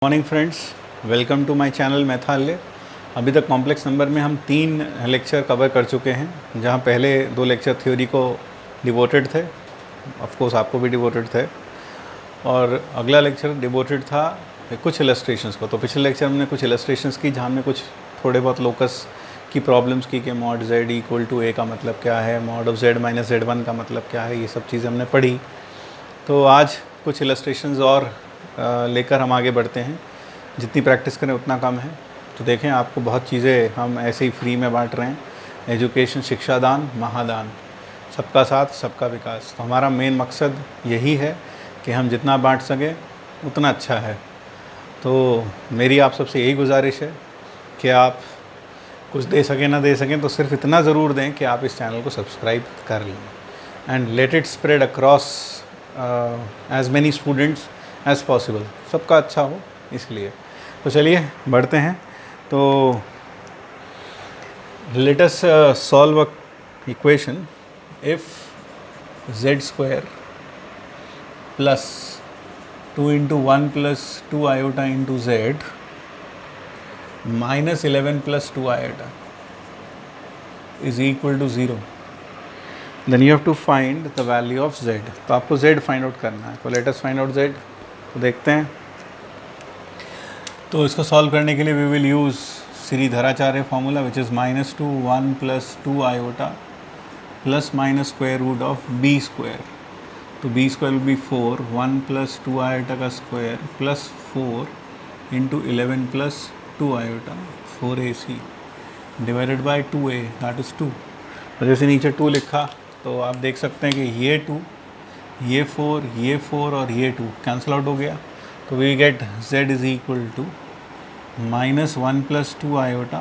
Morning friends, welcome to my channel Mathalaya. अभी तक complex number में हम 3 लेक्चर कवर कर चुके हैं, जहां पहले 2 लेक्चर थ्योरी को डिवोटेड थे, ऑफ कोर्स आपको भी डिवोटेड थे, और अगला लेक्चर डिवोटेड था कुछ इलस्ट्रेशंस को। तो पिछले लेक्चर में हमने कुछ इलस्ट्रेशंस की, जहाँ में कुछ थोड़े बहुत लोकस की प्रॉब्लम्स की कि mod z equal to a का मतलब क्या है, mod of z minus z1 का मतलब क्या है, ये सब चीज़ें हमने पढ़ी। तो आज कुछ इलस्ट्रेशंस और लेकर हम आगे बढ़ते हैं। जितनी प्रैक्टिस करें उतना कम है। तो देखें, आपको बहुत चीज़ें हम ऐसे ही फ्री में बांट रहे हैं। एजुकेशन, शिक्षादान, महादान, सबका साथ सबका विकास। तो हमारा मेन मकसद यही है कि हम जितना बांट सकें उतना अच्छा है। तो मेरी आप सबसे यही गुजारिश है कि आप कुछ दे सकें ना दे सकें, तो सिर्फ इतना ज़रूर दें कि आप इस चैनल को सब्सक्राइब कर लें and let it spread across as many students as possible. सबका अच्छा हो इसलिए। तो चलिए बढ़ते हैं। तो let us solve a equation. If z square plus 2 into 1 plus 2 iota into z minus 11 plus 2 iota is equal to 0, then you have to find the value of z। तो आपको z फाइंड आउट करना है। तो let us find out z। तो देखते हैं। तो इसको सॉल्व करने के लिए we will use Sridharacharya formula, which is -2 1 plus 2 iota plus minus square root of b square. तो b square will be 4, 1 plus 2 iota का square plus 4 into 11 plus 2 iota 4ac divided by 2a, that is 2। तो जैसे नीचे 2 लिखा, तो आप देख सकते हैं कि ये 2, ये 4 और ये 2 कैंसिल आउट हो गया। तो we get z is equal to -1 plus 2 iota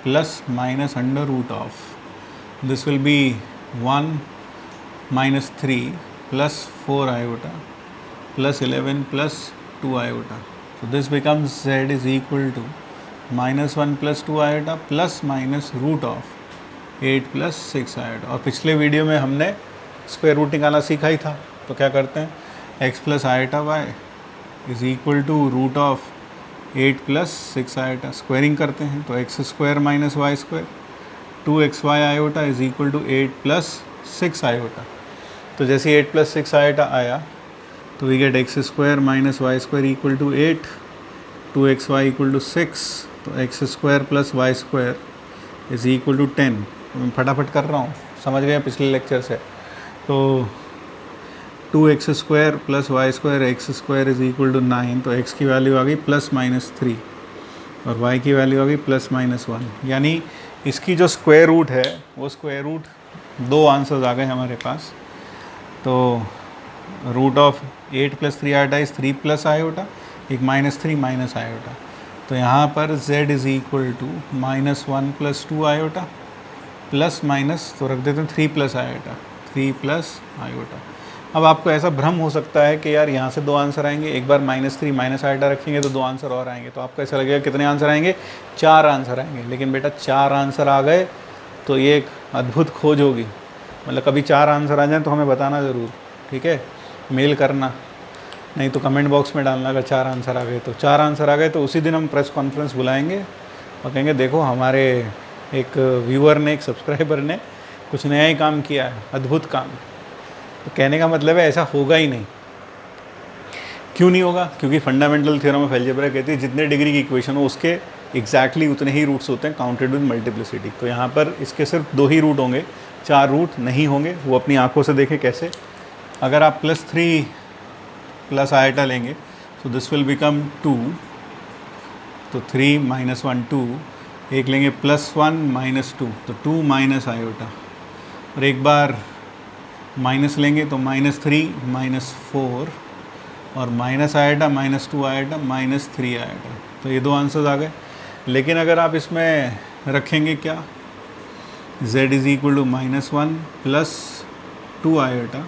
plus minus under root of this will be 1 minus 3 plus 4 iota plus 11 plus 2 iota. so this becomes z is equal to -1 plus 2 iota plus minus root of 8 plus 6 iota. और पिछले video में हमने square root निकालना सीखा ही था। तो क्या करते हैं, x plus iota y is equal to root of 8 plus 6 iota, squaring करते हैं। तो x square minus y square 2xy iota is equal to 8 plus 6 iota. तो जैसे 8 प्लस 6 आयोटा आया, तो we get x square minus y square equal to 8, 2xy equal to 6। तो x square plus y square is equal to 10। तो मैं फटाफट कर रहा हूँ, समझ गए पिछले लेक्चर से। तो 2x square plus y square, x square is equal to 9। तो x की वैल्यू आ गई प्लस माइनस 3 और y की वैल्यू आ गई प्लस माइनस 1। यानी इसकी जो स्क्वायर रूट है, वो स्क्वायर रूट 2 आंसर्स आ गए हमारे पास। तो root of 8 plus 3 iota is 3 plus iota, एक माइनस 3 माइनस आयोटा। तो यहाँ पर z is equal to -1 plus 2 iota plus minus, तो रख देते हैं 3 प्लस आयोटा, 3 प्लस आयोटा। अब आपको ऐसा भ्रम हो सकता है कि यार यहाँ से 2 आंसर आएंगे, एक बार -3 माइनस आयोटा रखेंगे तो 2 आंसर और आएंगे। तो आपको ऐसा लगेगा कितने आंसर आएंगे, 4 आंसर आएंगे। लेकिन बेटा 4 आंसर आ गए तो ये एक अद्भुत खोज होगी। मतलब कभी 4 आंसर आ जाए तो हमें बताना ज़रूर, ठीक है, मेल करना, नहीं तो कमेंट बॉक्स में डालना अगर 4 आंसर आ गए तो। 4 आंसर आ गए तो उसी दिन हम प्रेस कॉन्फ्रेंस बुलाएंगे और कहेंगे देखो हमारे एक व्यूअर ने, एक सब्सक्राइबर ने कुछ नया ही काम किया है, अद्भुत काम। तो कहने का मतलब है ऐसा होगा ही नहीं। क्यों नहीं होगा? क्योंकि फंडामेंटल थ्योरम ऑफ अलजेब्रा कहती है जितने डिग्री की इक्वेशन हो उसके एग्जैक्टली उतने ही रूट्स होते हैं, काउंटेड विद मल्टीप्लिसिटी। तो यहाँ पर इसके सिर्फ 2 ही रूट होंगे, 4 रूट नहीं होंगे। वो अपनी आंखों से देखें कैसे। अगर आप +3 प्लस आयोटा लेंगे तो दिस विल बिकम 2। तो 3 माइनस 1 2, एक लेंगे +1 माइनस 2, तो 2 माइनस आयोटा, और एक बार माइनस लेंगे तो -3 -4 और माइनस आयोटा -2 आयोटा -3 आयोटा। तो ये 2 आंसर्स आ गए। लेकिन अगर आप इसमें रखेंगे क्या, z is equal to -1 plus 2 iota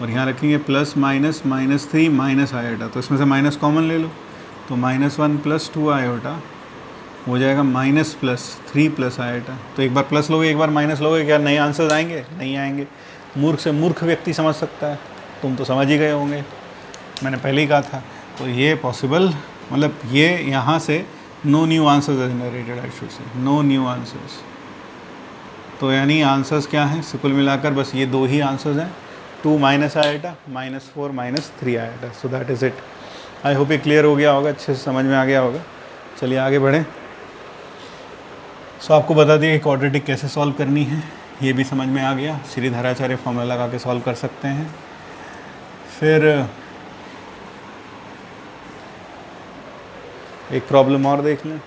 और यहाँ रखेंगे प्लस माइनस -3 माइनस आयोटा, तो इसमें से माइनस कॉमन ले लो। तो -1 प्लस 2 आयोटा हो जाएगा माइनस प्लस 3 प्लस आयोटा। तो एक बार प्लस लोगे, एक बार माइनस लोगे, क्या नए आंसर्स आएंगे? नहीं आएंगे। मूर्ख से मूर्ख व्यक्ति समझ सकता है, तुम तो समझ ही गए होंगे, मैंने पहले ही कहा था। तो ये पॉसिबल मतलब ये यहाँ से no new answers generated, I should say no new answers. तो यानी आंसर्स क्या हैं, कुल मिलाकर बस ये दो ही आंसर्स हैं, 2 minus iota, -4 -3 iota. So that is it. I hope ये क्लियर हो गया होगा, अच्छे से समझ में आ गया होगा। चलिए आगे बढ़ें। सो आपको बता दिया कि क्वाड्रेटिक कैसे सॉल्व करनी है, ये भी समझ में आ गया। श्रीधराचार्य फॉर्मूला लगा के सॉल्व कर सकते हैं। फिर एक प्रॉब्लम और देख लें।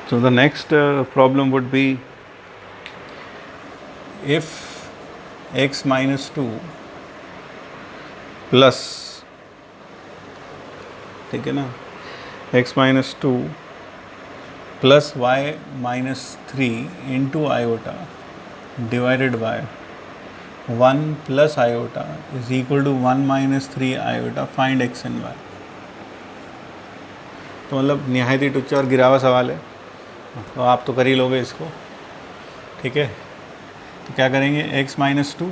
So the next problem would be if x minus 2 plus, ठीक है ना, x minus 2 plus y minus 3 into iota divided by 1 plus iota is equal to 1 minus 3 iota, find x and y। तो मतलब निहायत ही टुच्चा और गिरावा सवाल है, तो आप तो कर ही लोगे इसको, ठीक है। तो क्या करेंगे, x minus 2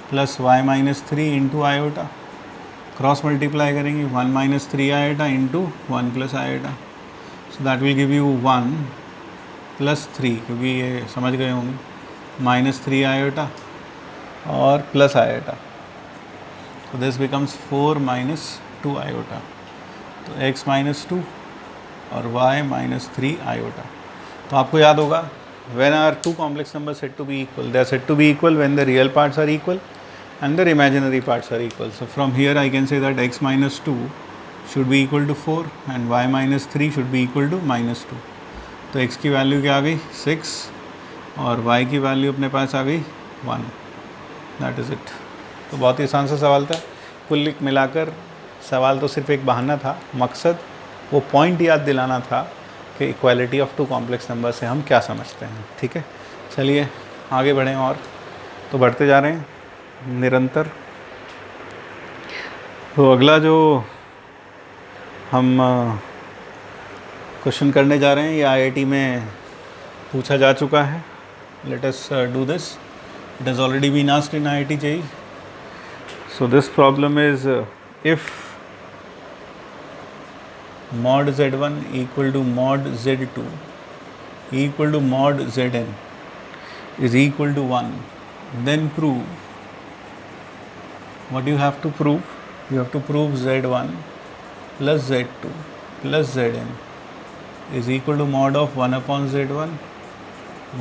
plus y minus 3 into iota, cross multiply करेंगे, 1 minus 3 iota into 1 plus iota. So that will give you 1 plus 3, क्योंकि ये समझ गए होंगे, -3 आयोटा और प्लस आयोटा, तो दिस बिकम्स 4 माइनस 2 आयोटा। तो x माइनस 2 और y माइनस 3 आयोटा। तो आपको याद होगा, when are two complex numbers said to be equal? They are said to be equal when the real parts are equal and the imaginary parts are equal. So from here I can say that x minus 2 should be equal to 4 and y minus 3 should be equal to -2. तो x की value क्या आ गई 6 और y की value अपने पास आ गई 1। That is it. तो बहुत ही आसान सा सवाल था। कुल मिलाकर सवाल तो सिर्फ एक बहाना था, मकसद वो पॉइंट याद दिलाना था कि equality of two complex number से हम क्या समझते हैं, ठीक है। चलिए आगे बढ़ें, और तो बढ़ते जा रहे हैं निरंतर। तो अगला जो हम क्वेश्चन करने जा रहे हैं, ये आईआईटी में पूछा जा चुका है। Let us do this. It has already been asked in IIT JEE. So this problem is if mod z1 equal to mod z2 equal to mod zn is equal to 1, then prove, what you have to prove, you have to prove z1 plus z2 plus zn is equal to mod of 1 upon z1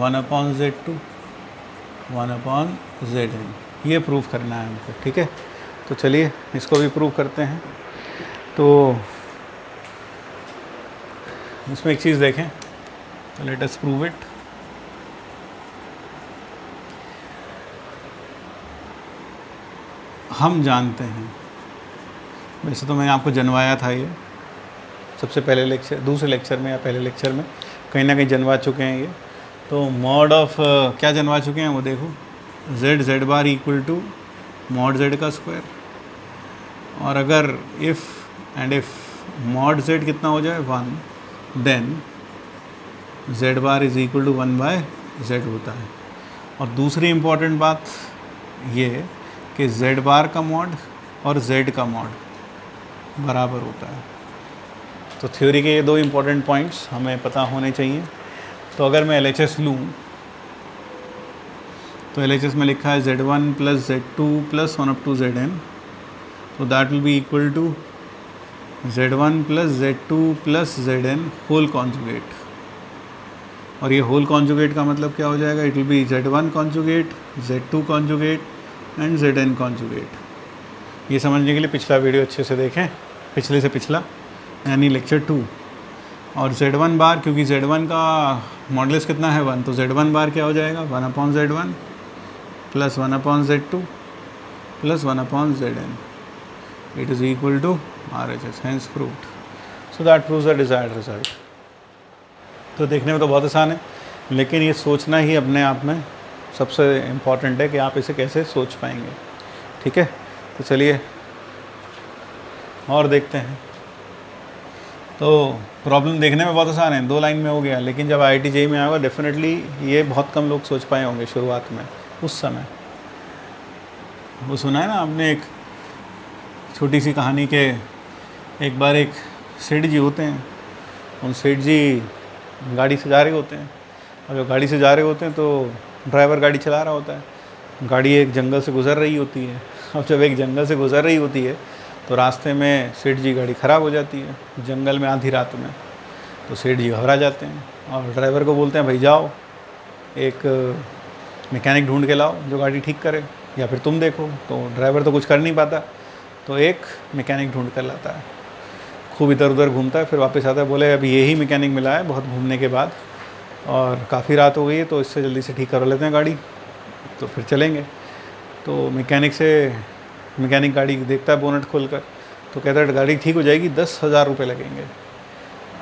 1 upon z2 1 upon zn। ये prove करना है हमको, ठीक है। तो चलिए इसको भी प्रूव करते हैं। तो इसमें एक चीज़ देखें, लेट अस प्रूव इट। हम जानते हैं, वैसे तो मैंने आपको जनवाया था ये सबसे पहले लेक्चर, दूसरे लेक्चर में या पहले लेक्चर में कहीं ना कहीं जनवा चुके हैं ये। तो मॉड ऑफ क्या जनवा चुके हैं वो देखो, z bar equal to mod z का स्क्वायर, और अगर if and if mod z कितना हो जाए 1, then z bar is equal to 1/z होता है। और दूसरी इम्पॉर्टेंट बात ये कि z बार का मॉड और z का मॉड बराबर होता है। तो थ्योरी के ये दो इम्पॉर्टेंट पॉइंट्स हमें पता होने चाहिए। तो अगर मैं LHS लूँ तो LHS में लिखा है z1 plus z2 plus 1 up to zn, तो that will be equal to z1 plus z2 plus zn whole conjugate. और ये होल कॉन्जुगेट का मतलब क्या हो जाएगा, it will be z1 conjugate, z2 conjugate and zn conjugate. ये समझने के लिए पिछला वीडियो अच्छे से देखें, पिछले से पिछला यानी लेक्चर 2। और z1 बार, क्योंकि z1 का मॉडुलस कितना है 1, तो z1 बार क्या हो जाएगा 1 upon z1 plus 1 upon z2 plus 1 upon zn, it is equal to RHS, hence proved. So that proves the desired result. तो देखने में तो बहुत आसान है, लेकिन ये सोचना ही अपने आप में सबसे इम्पॉर्टेंट है कि आप इसे कैसे सोच पाएंगे, ठीक है। तो चलिए और देखते हैं। तो प्रॉब्लम देखने में बहुत आसान है, 2 लाइन में हो गया, लेकिन जब IIT JEE में आएगा डेफिनेटली ये बहुत कम लोग सोच पाए होंगे शुरुआत में, उस समय। वो सुना है ना आपने एक छोटी सी कहानी के, एक बार एक सेठ जी होते हैं, उन सेठ जी गाड़ी से जा रहे होते हैं, और जब गाड़ी से जा रहे होते हैं तो ड्राइवर गाड़ी चला रहा होता है। गाड़ी एक जंगल से गुज़र रही होती है। अब जब एक जंगल से गुज़र रही होती है तो रास्ते में सेठ जी गाड़ी ख़राब हो जाती है, जंगल में आधी रात में। तो सेठ जी घबरा जाते हैं और ड्राइवर को बोलते हैं, भाई जाओ एक मैकेनिक ढूंढ के लाओ जो गाड़ी ठीक करे, या फिर तुम देखो। तो ड्राइवर तो कुछ कर नहीं पाता, तो एक मैकेनिक ढूंढ कर लाता है। खूब इधर उधर घूमता है, फिर वापस आता है, बोले अभी यही मैकेनिक मिला है बहुत घूमने के बाद, और काफ़ी रात हो गई है तो इससे जल्दी से ठीक करा लेते हैं गाड़ी, तो फिर चलेंगे। तो मैकेनिक गाड़ी देखता है बोनट खोल कर, तो कहता है गाड़ी ठीक हो जाएगी, 10,000 रुपये लगेंगे।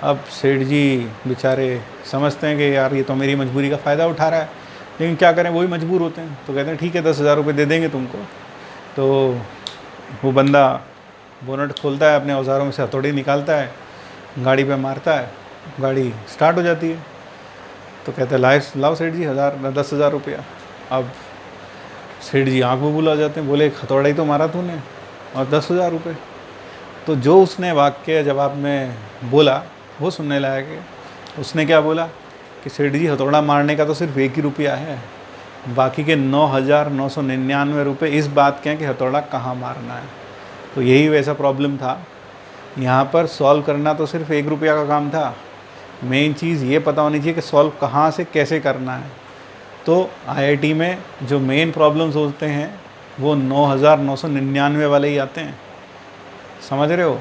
अब सेठ जी बेचारे समझते हैं कि यार ये तो मेरी मजबूरी का फ़ायदा उठा रहा है, लेकिन क्या करें, वो भी मजबूर होते हैं। तो कहते हैं ठीक है 10,000 रुपये दे देंगे तुमको। तो वो बंदा बोनट खोलता है, अपने औजारों में से हथौड़ी निकालता है, गाड़ी पे मारता है, गाड़ी स्टार्ट हो जाती है। तो कहते हैं लाओ सेठ जी 10,000 रुपया। अब सेठ जी आँख में बुला जाते हैं, बोले हथौड़ा ही तो मारा तूने और 10,000 रुपये। तो जो उसने वाक्य जवाब में बोला वो सुनने लायक है। उसने क्या बोला कि सेठ जी हथौड़ा मारने का तो सिर्फ 1 ही रुपया है, बाकी के 9,999 रुपये इस बात के हैं कि हथौड़ा कहाँ मारना है। तो यही वैसा प्रॉब्लम था, यहाँ पर सॉल्व करना तो सिर्फ 1 रुपया का काम था, मेन चीज़ ये पता होनी चाहिए कि सॉल्व कहाँ से कैसे करना है। तो आईआईटी में जो मेन प्रॉब्लम्स होते हैं वो 9,999 वाले ही आते हैं, समझ रहे हो।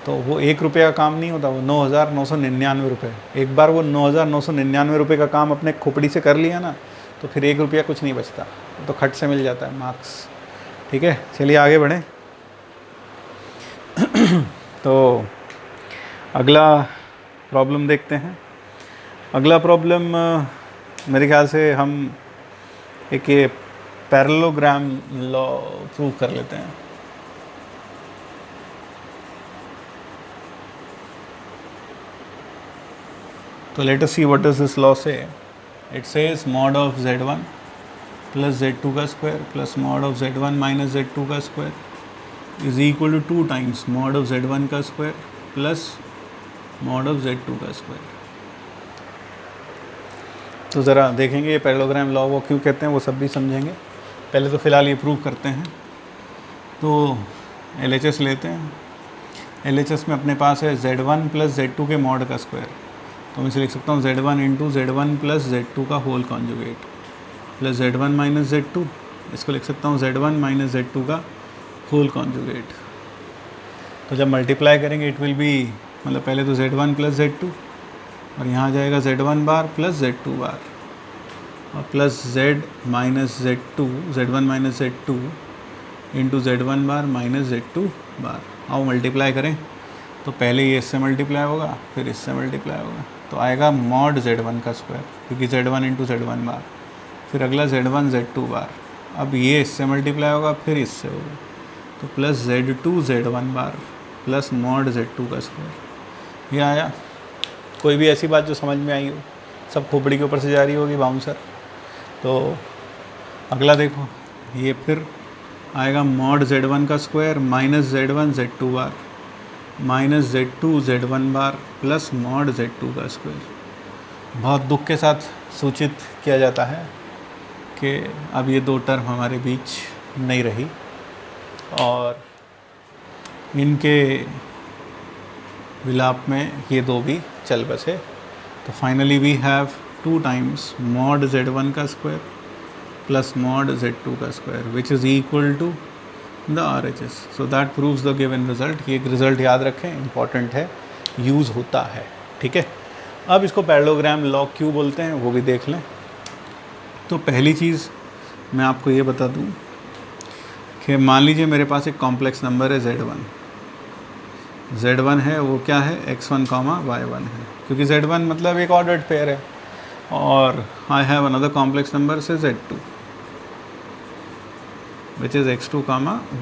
तो वो 1 रुपये का काम नहीं होता, वो 9,999 रुपये। एक बार वो 9,999 रुपये का काम अपने खोपड़ी से कर लिया ना, तो फिर 1 रुपया कुछ नहीं बचता, तो खट से मिल जाता है मार्क्स। ठीक है, चलिए आगे बढ़ें। तो अगला प्रॉब्लम देखते हैं। अगला प्रॉब्लम मेरे ख्याल से हम एक ये पैरेललोग्राम लॉ प्रूव कर लेते हैं। तो let us see what does this law say. It says mod of z1 plus z2 का square plus mod of z1 minus z2 का square is equal to 2 times mod of z1 का square plus mod of z2 का square. तो ज़रा देखेंगे ये parallelogram law वो क्यों कहते हैं, वो सब भी समझेंगे। पहले तो फ़िलहाल ये प्रूव करते हैं। तो LHS लेते हैं। LHS में अपने पास है z1 प्लस z2 के मॉड का स्क्वायर, तो मैं इसे लिख सकता हूँ z1 into z1 plus z2 का whole conjugate plus z1 minus z2, इसको लिख सकता हूँ z1 माइनस z2 का होल कॉन्जुगेट। तो जब मल्टीप्लाई करेंगे इट विल बी, मतलब पहले तो z1 प्लस z2 और यहाँ आ जाएगा z1 बार प्लस z2 बार और plus z minus z2 z1 minus z2 into z1 बार माइनस z2 बार। आओ मल्टीप्लाई करें, तो पहले ये इससे मल्टीप्लाई होगा फिर इससे मल्टीप्लाई होगा, तो आएगा मॉड z1 का स्क्वायर, क्योंकि z1 इंटू z1 बार, फिर अगला z1 z2 बार। अब ये इससे मल्टीप्लाई होगा फिर इससे होगा, तो प्लस z2 z1 बार प्लस मॉड z2 का स्क्वायर। ये आया। कोई भी ऐसी बात जो समझ में आई हो, सब खोपड़ी के ऊपर से जा रही होगी बाउंसर। तो अगला देखो, ये फिर आएगा मॉड z1 का square minus z1 z2 bar minus z2 z1 बार प्लस मॉड z2 का स्क्वायर। बहुत दुख के साथ सूचित किया जाता है कि अब ये दो टर्म हमारे बीच नहीं रही और इनके विलाप में ये दो भी चल बसे। तो finally we have 2 times mod z1 का स्क्वायर प्लस मॉड z2 का square which is equal to the RHS। So that proves the given result. ये एक रिजल्ट याद रखें, इंपॉर्टेंट है, यूज़ होता है। ठीक है, अब इसको पैरेललोग्राम लॉ क्यों बोलते हैं वो भी देख लें। तो पहली चीज़ मैं आपको ये बता दूं कि मान लीजिए मेरे पास एक कॉम्प्लेक्स नंबर है z1 है, वो क्या है x1 y1 है, क्योंकि z1 मतलब एक ऑर्डर्ड पेयर है, और I have another complex number से z2 which is x2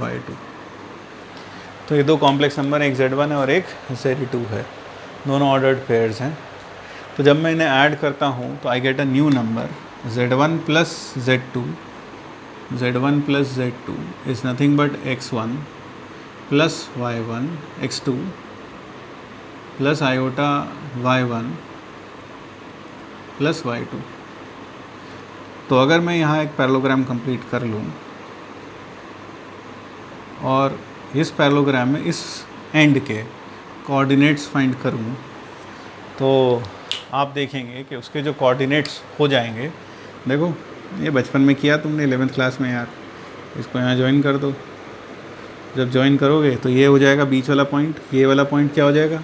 y2। तो ये दो कॉम्प्लेक्स नंबर, एक z1 है और एक z2 है, दोनों ऑर्डर्ड पेयर्स हैं। तो जब मैं इन्हें ऐड करता हूँ तो I get a new number z1 plus z2 z1 plus z2 is nothing but x1 plus y1 x2 plus iota y1 plus y2। तो अगर मैं यहाँ एक पैरेललोग्राम कंप्लीट कर लूँ और इस पैरेललोग्राम में इस एंड के कोऑर्डिनेट्स फाइंड करूँ तो आप देखेंगे कि उसके जो कोऑर्डिनेट्स हो जाएंगे, देखो ये बचपन में किया तुमने 11th क्लास में यार, इसको यहाँ ज्वाइन कर दो। जब ज्वाइन करोगे तो ये हो जाएगा बीच वाला पॉइंट, ये वाला पॉइंट क्या हो जाएगा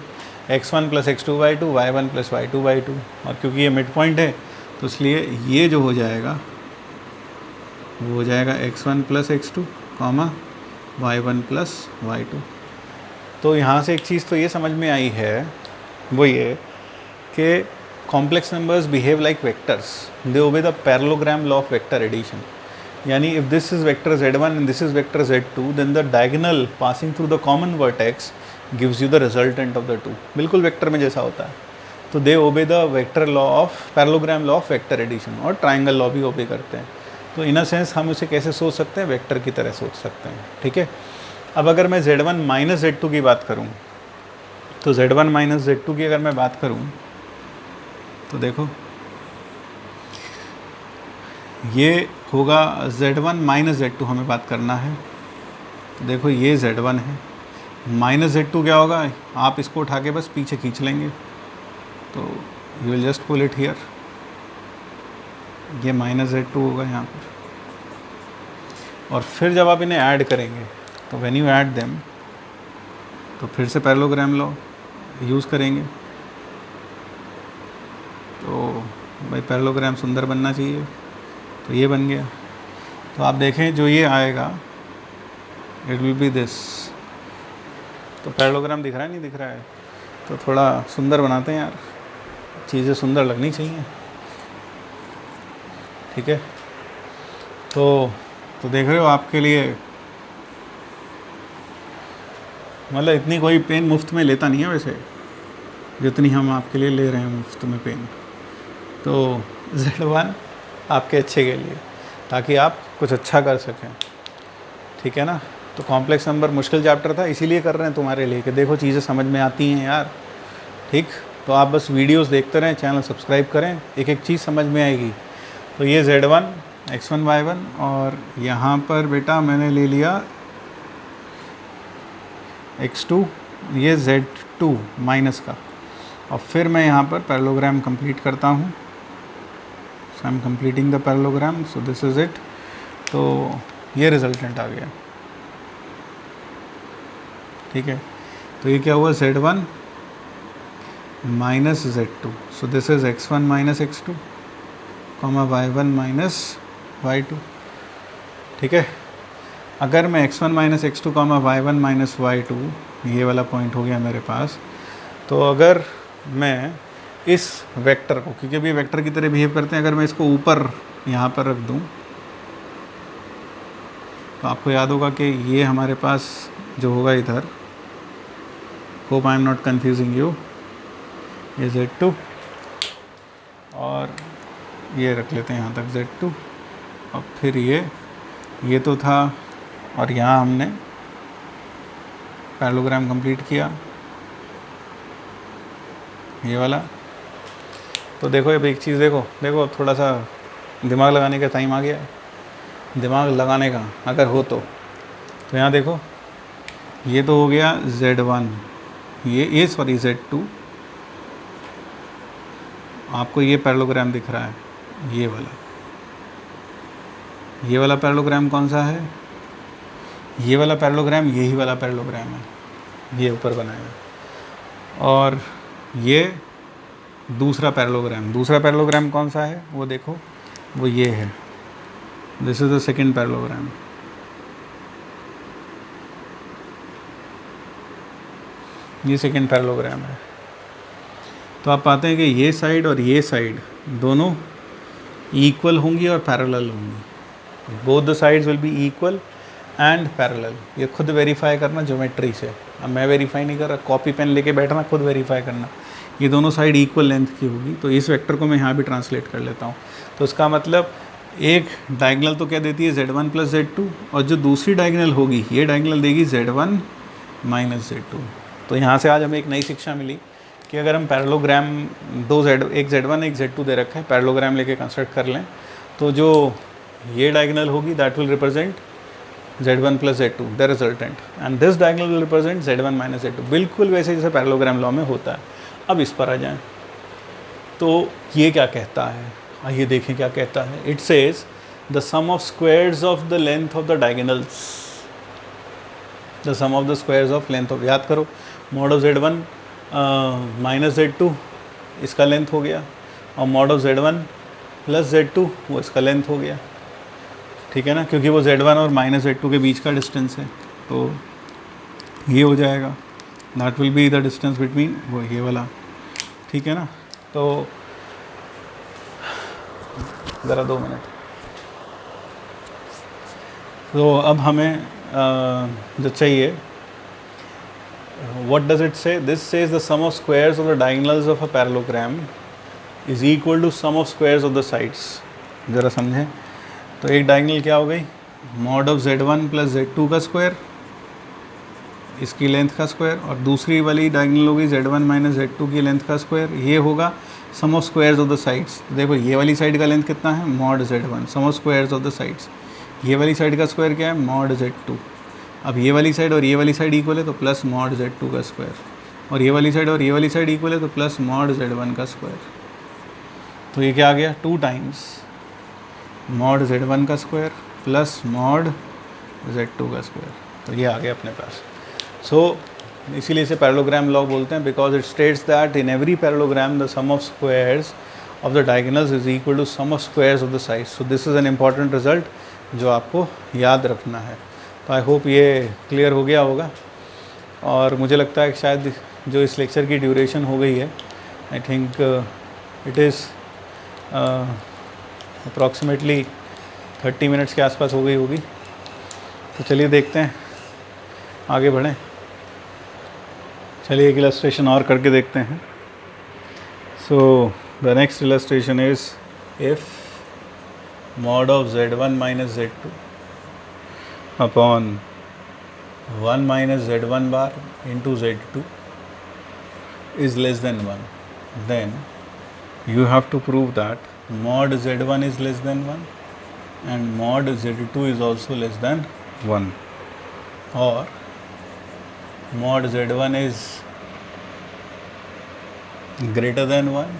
x1 plus x2/2 y1 plus y2/2, और क्योंकि ये मिड पॉइंट है तो इसलिए ये जो हो जाएगा वो हो जाएगा x1 plus x2 comma y1 plus y2। तो यहाँ से एक चीज़ तो ये समझ में आई है, वो ये कि complex numbers behave like vectors, they obey the parallelogram law of vector addition. यानी if this is vector z1 and this is vector z2 then the diagonal passing through the common vertex gives you the resultant of the two, बिल्कुल vector में जैसा होता है। तो they obey the vector law of parallelogram law of vector addition, और triangle law भी obey करते हैं। तो इन अ सेंस हम उसे कैसे सोच सकते हैं, वेक्टर की तरह सोच सकते हैं, ठीक है। अब अगर मैं z1 माइनस z2 की बात करूं, तो z1 माइनस z2 की अगर मैं बात करूं तो देखो ये होगा z1 माइनस z2, हमें बात करना है। तो देखो ये z1 है, माइनस z2 क्या होगा, आप इसको उठा के बस पीछे खींच लेंगे, तो you will just pull it here, ये माइनस z2 होगा यहाँ पर। और फिर जब आप इन्हें ऐड करेंगे तो व्हेन यू ऐड देम तो फिर से पैरेललोग्राम लॉ यूज़ करेंगे। तो भाई पैरेललोग्राम सुंदर बनना चाहिए, तो ये बन गया। तो आप देखें जो ये आएगा इट विल बी दिस। तो पैरेललोग्राम दिख रहा है नहीं दिख रहा है, तो थोड़ा सुंदर बनाते हैं यार, चीज़ें सुंदर लगनी चाहिए, ठीक है। तो देख रहे हो आपके लिए मतलब इतनी कोई पेन मुफ्त में लेता नहीं है वैसे, जितनी हम आपके लिए ले रहे हैं मुफ्त में पेन। तो z1 आपके अच्छे के लिए, ताकि आप कुछ अच्छा कर सकें, ठीक है ना। तो कॉम्प्लेक्स नंबर मुश्किल चैप्टर था, इसीलिए कर रहे हैं तुम्हारे लिए कि देखो चीज़ें समझ में आती हैं यार, ठीक। तो आप बस वीडियोस देखते रहें, चैनल सब्सक्राइब करें, एक एक चीज़ समझ में आएगी। तो ये z1 x1 y1, और यहाँ पर बेटा मैंने ले लिया x2, ये z2 माइनस का, और फिर मैं यहाँ पर पैरेललोग्राम कंप्लीट करता हूँ। So I am completing the parallelogram, so this is it. तो ये रिजल्टेंट आ गया, ठीक है। तो ये क्या हुआ, z1 minus z2, so this is x1 minus x2 comma y1 minus y2, ठीक है। अगर मैं x1 minus x2 comma y1 minus y2, ये वाला पॉइंट हो गया मेरे पास। तो अगर मैं इस वेक्टर को, क्योंकि अभी वेक्टर की तरह बिहेव करते हैं, अगर मैं इसको ऊपर यहाँ पर रख दूँ तो आपको याद होगा कि ये हमारे पास जो होगा इधर, hope I am not confusing you, ये z2 और ये रख लेते हैं यहाँ तक z2, और फिर ये तो था, और यहाँ हमने पैरेललोग्राम कंप्लीट किया ये वाला। तो देखो अब एक चीज़ देखो थोड़ा सा दिमाग लगाने का टाइम आ गया है, दिमाग लगाने का अगर हो तो यहाँ देखो, ये तो हो गया z1, ये सॉरी z2, आपको ये पैरेललोग्राम दिख रहा है, ये वाला पैरेललोग्राम कौन सा है, ये वाला पैरेललोग्राम, यही वाला पैरेललोग्राम है, ये ऊपर बनाया। और ये दूसरा पैरेललोग्राम कौन सा है वो देखो, वो ये है, this is the second parallelogram. ये सेकंड पैरेललोग्राम है। तो आप पाते हैं कि ये साइड और ये साइड दोनों इक्वल होंगी और पैरेलल होंगी, both the sides will be equal and parallel. ये खुद वेरीफाई करना ज्योमेट्री से, अब मैं वेरीफाई नहीं कर रहा, कॉपी पेन लेके बैठना, खुद वेरीफाई करना। ये दोनों साइड इक्वल लेंथ की होगी। तो इस वेक्टर को मैं यहाँ भी ट्रांसलेट कर लेता हूँ। तो इसका मतलब एक डायगनल तो क्या देती है Z1 प्लस Z2, और जो दूसरी डायगनल होगी ये डायगनल देगी Z1 माइनस Z2। तो यहाँ से आज हमें एक नई शिक्षा मिली कि अगर हम पैरेललोग्राम एक Z1 एक Z2 दे रखा है, पैरेललोग्राम लेके कंस्ट्रक्ट कर लें, तो जो ये डायगनल होगी that will represent Z1 plus Z2 the resultant, and this diagonal will represent Z1 minus Z2, बिल्कुल वैसे जैसे पैरेललोग्राम लॉ में होता है। अब इस पर आ जाएं, तो ये क्या कहता है, आइए देखें क्या कहता है। It says the sum of squares of the length of the diagonals, the sum of the squares of length of, याद करो mod of Z1 minus Z2 इसका लेंथ हो गया, और mod of Z1 plus Z2 वो इसका length हो गया, ठीक है ना, क्योंकि वो Z1 और माइनस Z2 के बीच का डिस्टेंस है, तो ये हो जाएगा, that will be the distance between, वो ये वाला, ठीक है ना। तो ज़रा 2 मिनट। तो अब हमें जो चाहिए, what does it say? This says the sum of squares of the diagonals of a parallelogram is equal to sum of squares of the sides। ज़रा समझें, तो एक डायगनल क्या हो गई, mod of Z1 plus Z2 का square, इसकी length का स्क्वायर, और दूसरी वाली डायगनल होगी Z1 माइनस Z2 की लेंथ का स्क्वायर, ये होगा sum of squares of the sides. देखो ये वाली साइड का लेंथ कितना है, mod Z1, sum of squares of the sides, ये वाली साइड का स्क्वायर क्या है, मॉड Z2। अब ये वाली साइड और ये वाली साइड इक्वल है तो प्लस मॉड Z2 का स्क्वायर, और ये वाली साइड और ये वाली साइड इक्वल है तो प्लस मॉड Z1 का स्क्वायर। तो ये क्या आ गया, 2 टाइम्स मॉड Z1 का स्क्वायर प्लस मॉड Z2 का स्क्वायर, तो ये आ गया अपने पास। सो इसीलिए इसे पैरेललोग्राम लॉ बोलते हैं, because it states that in every parallelogram the sum of squares of the diagonals is equal to sum of squares of the sides. So this is an important result जो आपको याद रखना है। तो आई hope ये clear हो गया होगा, और मुझे लगता है कि शायद जो इस लेक्चर की ड्यूरेशन हो गई है, I think it is approximately 30 minutes के आसपास हो गई होगी। तो चलिए देखते हैं, आगे बढ़ें। चलिए एक इलस्ट्रेशन और करके देखते हैं। So the next illustration is if mod of Z1 minus Z2 upon 1 minus Z1 bar into Z2 is less than 1, then you have to prove that mod Z1 is less than 1 and mod Z2 is also less than 1, or mod Z1 is greater than 1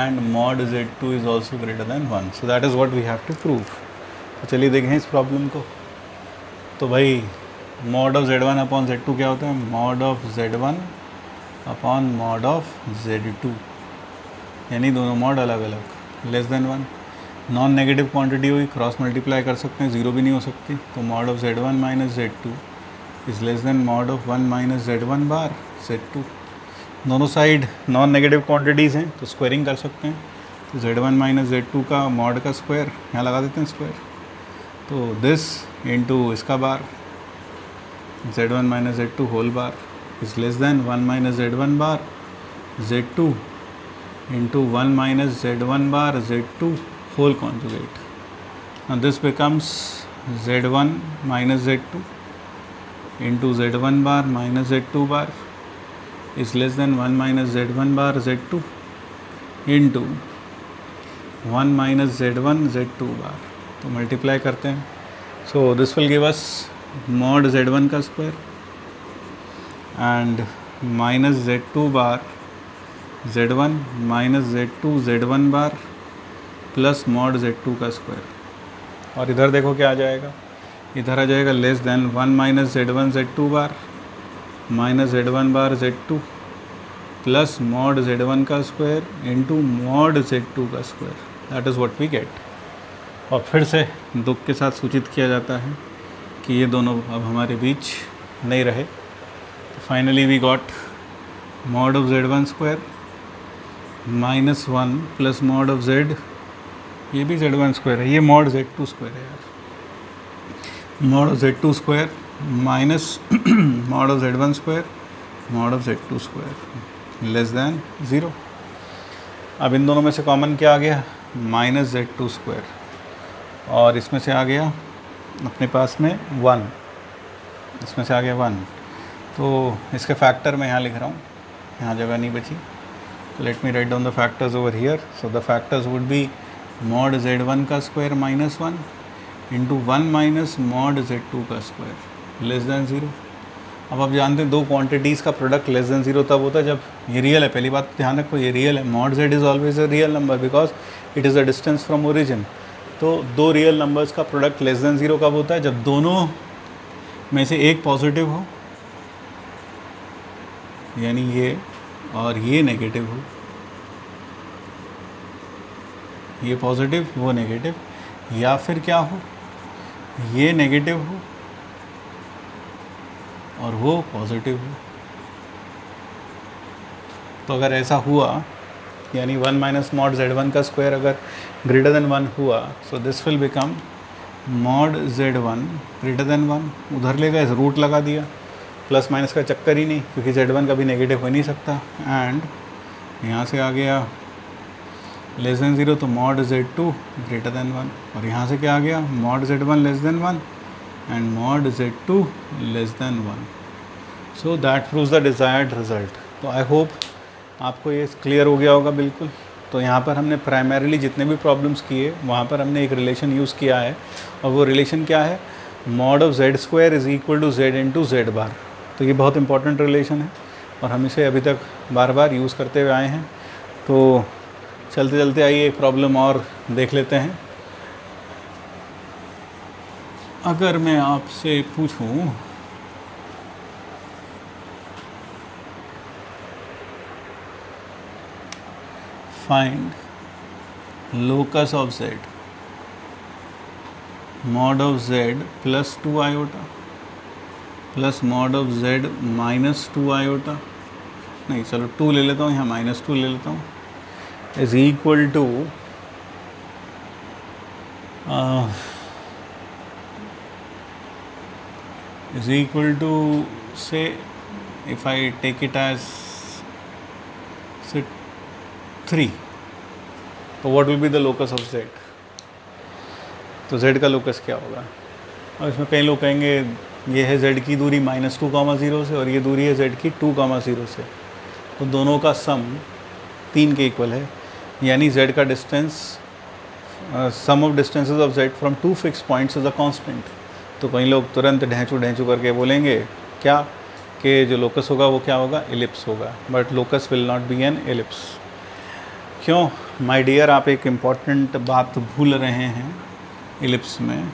and mod Z2 is also greater than 1. So that is what we have to prove. तो चलिए देखें इस problem को। तो भाई mod of Z1 upon Z2 क्या होता है, mod of Z1 upon mod of Z2, यानी दोनों मॉड अलग अलग, less than 1। Non negative quantity हुई, क्रॉस मल्टीप्लाई कर सकते हैं, ज़ीरो भी नहीं हो सकती, तो mod of Z1 minus Z2 is less then mod of 1 minus Z1 bar Z2। दोनों साइड नॉन नेगेटिव क्वांटिटीज़ हैं तो स्क्वायरिंग कर सकते हैं, तो Z1 माइनस Z2 का मॉड का स्क्वायर यहाँ लगा देते हैं स्क्वायर, तो दिस इंटू इसका bar Z1 minus Z2 whole bar is less than 1 minus Z1 bar Z2 into 1 minus Z1 bar Z2 whole conjugate. Now this becomes Z1 minus Z2 into Z1 bar minus Z2 bar is less than 1 minus Z1 bar Z2 into 1 minus Z1 Z2 bar। तो multiply करते हैं, so this will give us mod Z1 का square and minus Z2 bar Z1 minus Z2 Z1 bar plus mod Z2 का square, और इधर देखो क्या आ जाएगा, इधर आ जाएगा less than 1 minus Z1 Z2 bar minus Z1 bar Z2 plus mod Z1 का स्क्वायर इंटू मॉड Z2 का square, that is what we get. और फिर से दुख के साथ सूचित किया जाता है कि ये दोनों अब हमारे बीच नहीं रहे। तो finally we got mod of Z1 square minus 1 plus mod of Z, ये भी Z1 स्क्वायर है, ये मॉड Z2 स्क्वायर है यार, mod of Z2 square minus mod of Z1 square mod of Z2 square less than 0। अब इन दोनों में से कॉमन क्या आ गया, माइनस Z2 स्क्वायर, और इसमें से आ गया अपने पास में 1, इसमें से आ गया 1। तो इसके फैक्टर मैं यहाँ लिख रहा हूँ, यहाँ जगह नहीं बची। Let me write down the factors over here. So the factors would be mod z1 का square -1 into 1 minus mod z2 का स्क्वायर लेस दैन 0। अब आप जानते हैं दो क्वांटिटीज़ का प्रोडक्ट लेस दैन 0 तब होता है जब ये रियल है। पहली बात ध्यान रखो, ये रियल है। Mod z is always a real number because it is a distance from origin. तो दो रियल नंबर्स का प्रोडक्ट लेस दैन 0 कब होता है? जब दोनों में से एक पॉजिटिव हो, यानी ये और ये नेगेटिव हो, ये पॉजिटिव वो नेगेटिव, या फिर क्या हो, ये नेगेटिव हो और वो पॉजिटिव हो। तो अगर ऐसा हुआ, यानी 1 माइनस मॉड z1 का स्क्वायर अगर ग्रेटर देन 1 हुआ, so this will become mod z1 greater than 1। उधर ले गए, रूट लगा दिया, प्लस माइनस का चक्कर ही नहीं क्योंकि z1 कभी नेगेटिव हो नहीं सकता। एंड यहाँ से आ गया लेस देन 0, तो मॉड z2 ग्रेटर देन 1। और यहाँ से क्या आ गया? Mod z1 less than 1 and mod z2 less than 1। So that proves the desired result. तो आई होप आपको ये क्लियर हो गया होगा बिल्कुल। तो यहाँ पर हमने प्राइमरीली जितने भी प्रॉब्लम्स किए वहाँ पर हमने एक रिलेशन यूज़ किया है, और वो रिलेशन क्या है? Mod of z square is equal to z into z bar. तो ये बहुत इंपॉर्टेंट रिलेशन है और हम इसे अभी तक बार बार यूज़ करते हुए आए हैं। तो चलते चलते आइए एक प्रॉब्लम और देख लेते हैं। अगर मैं आपसे पूछूं find locus of z mod of z plus 2 iota plus mod of z minus 2 iota, नहीं चलो 2 ले लेता हूँ, यहाँ -2 ले लेता हूँ, is equal to say if I take it as say 3, तो what will be the locus of z? तो z का लोकस क्या होगा? और इसमें कई लोग कहेंगे ये है z की दूरी -2, 0 से और ये दूरी है z की 2, 0 से, तो दोनों का सम 3 के इक्वल है, यानी z का distance sum of distances of z from 2 fix points is a constant. तो कई लोग तुरंत ढैंचू करके बोलेंगे क्या कि जो लोकस होगा वो क्या होगा? एलिप्स होगा। But locus will not be an ellipse. क्यों माय डियर? आप एक इम्पॉर्टेंट बात भूल रहे हैं एलिप्स में।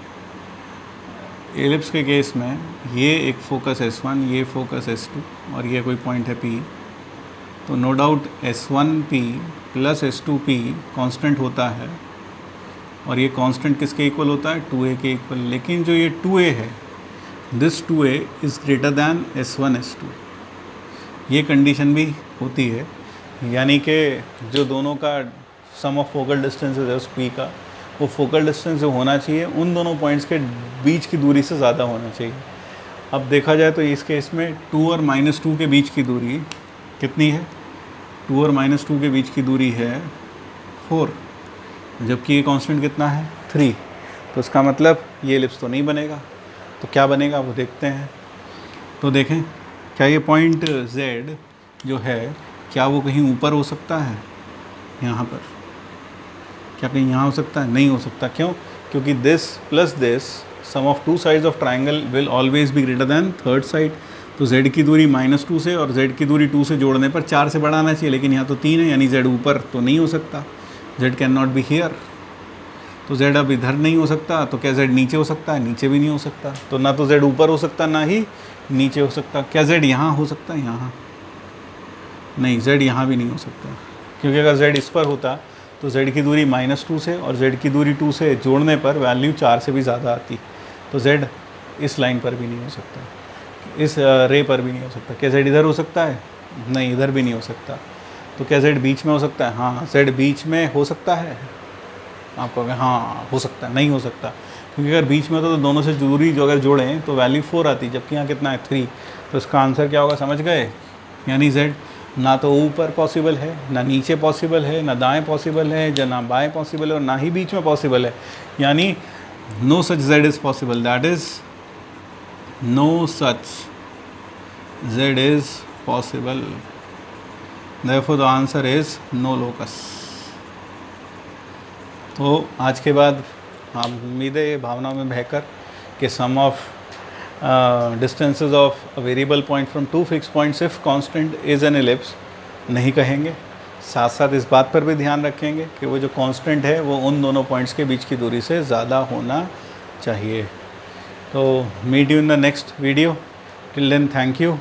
एलिप्स के केस में ये एक फोकस S1, ये फोकस S2 और ये कोई पॉइंट है P, तो no doubt S1P plus S2P constant होता है, और ये कांस्टेंट किसके इक्वल होता है? 2a के इक्वल। लेकिन जो ये 2a है, this 2a is greater than S1 S2, ये कंडीशन भी होती है, यानी कि जो दोनों का सम ऑफ फोकल डिस्टेंसेस है उस P का, वो फोकल डिस्टेंस जो होना चाहिए उन दोनों पॉइंट्स के बीच की दूरी से ज़्यादा होना चाहिए। अब देखा जाए तो इस केस में 2 और -2 के बीच की दूरी कितनी है? 2 और -2 के बीच की दूरी है 4, जबकि ये कांस्टेंट कितना है? 3। तो इसका मतलब ये एलिप्स तो नहीं बनेगा। तो क्या बनेगा वो देखते हैं। तो देखें, क्या ये पॉइंट Z जो है क्या वो कहीं ऊपर हो सकता है? यहाँ पर क्या कहीं यहाँ हो सकता है? नहीं हो सकता। क्यों? क्योंकि this plus this sum of 2 sides of triangle will always be greater than third side. तो Z की दूरी -2 से और Z की दूरी 2 से जोड़ने पर 4 से बढ़ाना चाहिए, लेकिन यहाँ तो 3 है, यानी Z ऊपर तो नहीं हो सकता। Z can not be here. तो Z अब इधर नहीं हो सकता, तो क्या Z नीचे हो सकता है? नीचे भी नहीं हो सकता। तो ना तो Z ऊपर हो सकता ना ही नीचे हो सकता। क्या Z यहाँ हो सकता है? यहाँ नहीं, Z यहाँ भी नहीं हो सकता, क्योंकि अगर Z इस पर होता तो Z की दूरी -2 से और Z की दूरी 2 से जोड़ने पर वैल्यू 4 से भी ज़्यादा आती। तो Z इस लाइन पर भी नहीं हो सकता, इस रे पर भी नहीं हो सकता। क्या Z इधर हो सकता है? नहीं, इधर भी नहीं हो सकता। तो क्या Z बीच में हो सकता है? हाँ, Z बीच में हो सकता है। आप कहोगे हाँ हो सकता है। नहीं हो सकता, क्योंकि अगर बीच में होता तो दोनों से दूरी जो अगर जोड़ें तो वैल्यू 4 आती, जबकि यहाँ कितना है? 3। तो इसका आंसर क्या होगा? समझ गए? यानी Z ना तो ऊपर पॉसिबल है, ना नीचे पॉसिबल है, ना दाएं पॉसिबल है, ना बाएं पॉसिबल है और ना ही बीच में पॉसिबल है। यानी no such z is possible, that is no such z is possible, therefore the answer is no locus. तो आज के बाद हम उम्मीद है ये भावनाओं में बहकर कि sum of distances of variable point from two fix points if constant is an ellipse नहीं कहेंगे, साथ साथ इस बात पर भी ध्यान रखेंगे कि वो जो कांस्टेंट है वो उन दोनों पॉइंट्स के बीच की दूरी से ज़्यादा होना चाहिए. तो meet you in the next video. Till then thank you.